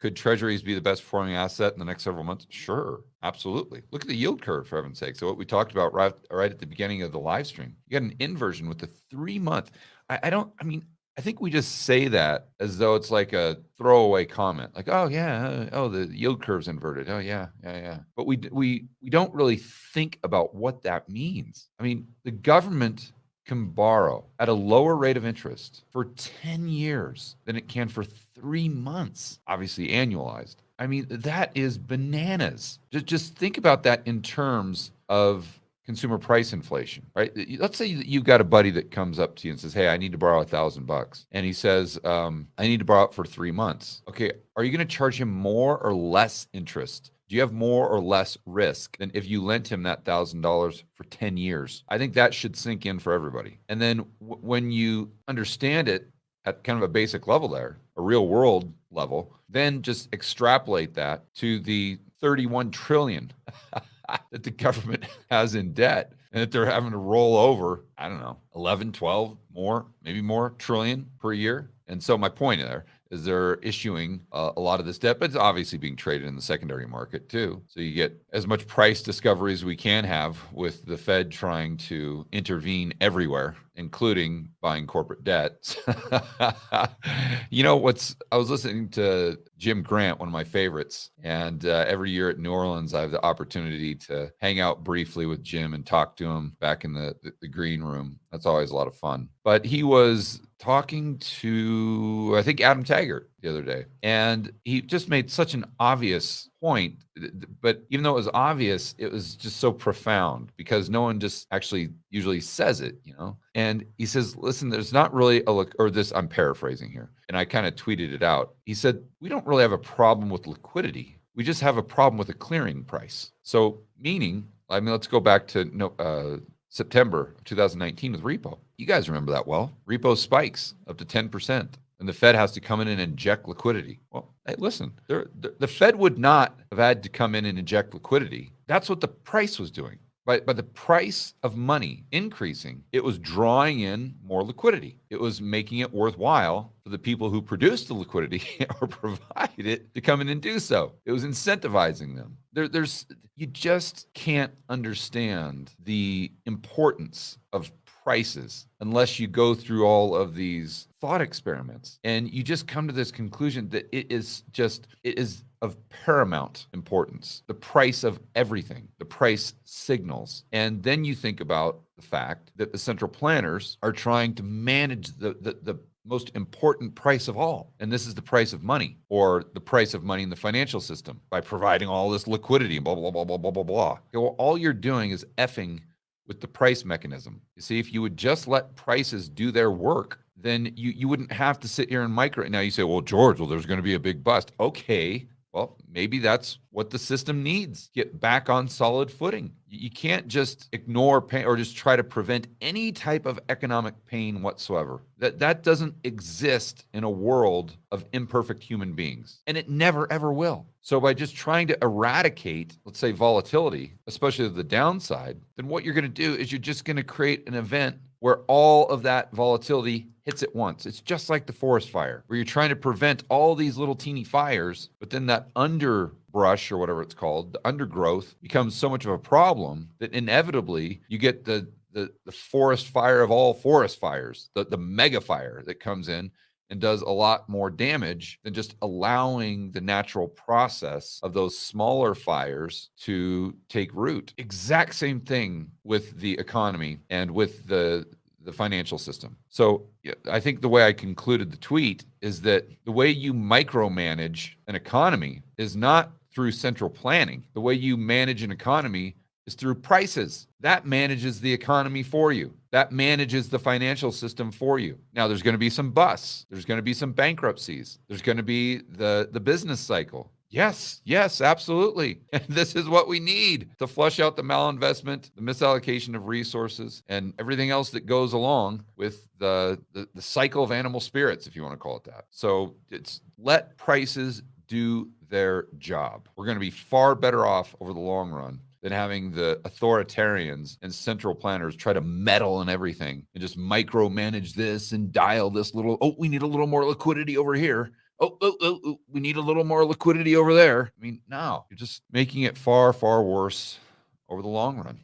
Could Treasuries be the best performing asset in the next several months? Sure, absolutely. Look at the yield curve, for heaven's sake. So what we talked about right at the beginning of the live stream, you got an inversion with the 3 month. I think we just say that as though it's like a throwaway comment, like, oh yeah, oh the yield curve's inverted. Oh yeah, yeah, yeah. But we don't really think about what that means. I mean, the government can borrow at a lower rate of interest for 10 years than it can for 3 months, obviously annualized. I mean, that is bananas. Just think about that in terms of consumer price inflation, right? Let's say you've got a buddy that comes up to you and says, hey, I need to borrow $1,000. And he says, I need to borrow it for 3 months. Okay, are you going to charge him more or less interest? Do you have more or less risk than if you lent him that $1,000 for 10 years? I think that should sink in for everybody. And then when you understand it at kind of a basic level there, a real world level, then just extrapolate that to the 31 trillion that the government has in debt and that they're having to roll over, I don't know, 11, 12 more, maybe more trillion per year. And so my point there is they're issuing a lot of this debt, but it's obviously being traded in the secondary market too. So you get as much price discovery as we can have with the Fed trying to intervene everywhere, including buying corporate debt. I was listening to Jim Grant, one of my favorites, and every year at New Orleans, I have the opportunity to hang out briefly with Jim and talk to him back in the green room. That's always a lot of fun. But he was talking to, I think, Adam Taggart the other day, and he just made such an obvious point. But even though it was obvious, it was just so profound because no one just actually usually says it, And he says, listen, there's not really I'm paraphrasing here, and I kind of tweeted it out. He said, we don't really have a problem with liquidity. We just have a problem with a clearing price. So meaning, let's go back to September of 2019 with repo. You guys remember that well. Repo spikes up to 10%, and the Fed has to come in and inject liquidity. Well, hey, listen, the Fed would not have had to come in and inject liquidity. That's what the price was doing. By the price of money increasing, it was drawing in more liquidity. It was making it worthwhile for the people who produced the liquidity or provided it to come in and do so. It was incentivizing them. You just can't understand the importance of prices unless you go through all of these thought experiments, and you just come to this conclusion that it is of paramount importance. The price of everything, the price signals. And then you think about the fact that the central planners are trying to manage the most important price of all. And this is the price of money, or the price of money in the financial system, by providing all this liquidity and blah, blah, blah, blah, blah, blah, blah. Okay, well, all you're doing is effing with the price mechanism. You see, if you would just let prices do their work, then you wouldn't have to sit here and micro. Now you say, well, George, there's going to be a big bust. Okay. Well, maybe that's what the system needs. Get back on solid footing. You can't just ignore pain or just try to prevent any type of economic pain whatsoever. That doesn't exist in a world of imperfect human beings, and it never, ever will. So by just trying to eradicate, let's say, volatility, especially the downside, then what you're going to do is you're just going to create an event where all of that volatility hits at once. It's just like the forest fire, where you're trying to prevent all these little teeny fires, but then that underbrush, or whatever it's called, the undergrowth, becomes so much of a problem that inevitably you get the forest fire of all forest fires, the mega fire that comes in and does a lot more damage than just allowing the natural process of those smaller fires to take root. Exact same thing with the economy and with the financial system. So I think the way I concluded the tweet is that the way you micromanage an economy is not through central planning. The way you manage an economy is through prices. That manages the economy for you. That manages the financial system for you. Now, there's going to be some busts. There's going to be some bankruptcies. There's going to be the business cycle. Yes, absolutely. And this is what we need to flush out the malinvestment, the misallocation of resources, and everything else that goes along with the cycle of animal spirits, if you want to call it that. So it's let prices do their job. We're going to be far better off over the long run than having the authoritarians and central planners try to meddle in everything and just micromanage this and dial this little, we need a little more liquidity over here. We need a little more liquidity over there. I mean, no, you're just making it far, far worse over the long run.